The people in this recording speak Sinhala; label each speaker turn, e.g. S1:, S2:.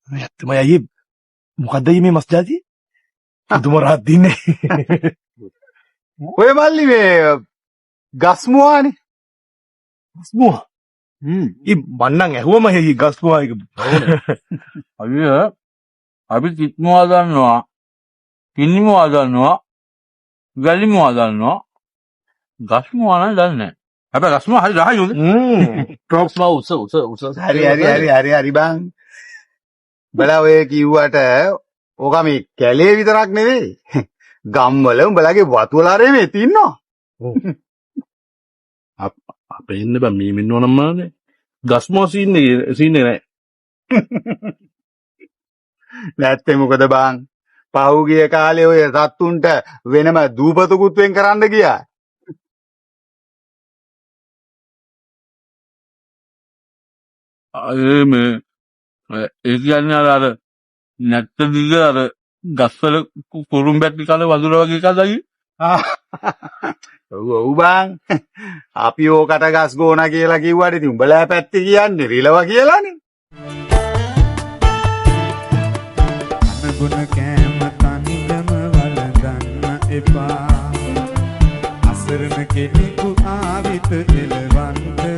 S1: ඇත්තම අයියේ මොකද්ද මේ මස් ජාතිය? පුදුම රහත් දින්නේ.
S2: ඔය මල්ලි මේ ගස්මුවානේ.
S1: ගස්මුවා. මන්නම් ඇහුවම හේ ගස්මුවා එක.
S3: අයිය අපි කිත්මුවා දන්නවා. කින්නිමුවා දන්නවා. වැලිමුවා දන්නවා. ගස්මුවා නම් දන්නේ නැහැ. හැබැයි ගස්මුවා හරි රහයි උද?
S1: ටොප්ස්මා උස
S2: හරි බං. බලා ඔය කිව්වට ඕක මේ කැලේ විතරක් නෙවෙයි. ගම්වල උඹලගේ වතුවලාරේ මේ තින්නවා.
S1: අපේ ඉන්න බෑ මේ මෙන්න ඕනම්මානේ. ගස්මුවා සීන් එකේ නෑ.
S2: නැත්තේ මොකද බං? පහුගිය කාලේ ඔය සත්තුන්ට වෙනම දූපතකුත් වෙන් කරන්න ගියා.
S3: මේ ඒ කියන්නේ අර නැත්ත දිග අර ගස්වල කුරුම්බැටි කාල වතුර වගේ එකක්ද අයියේ?
S2: ඔව් බං. අපි ඕකට ගස් ගෝනා කියලා කිව්වට ඉතින් උඹලා පැත්තේ කියන්නේ රිලව කියලානේ.
S4: අනගුණ කෑම තනියම වළඳන්න එපා. අසරණ කෙනෙකු ආවිත එළවන්න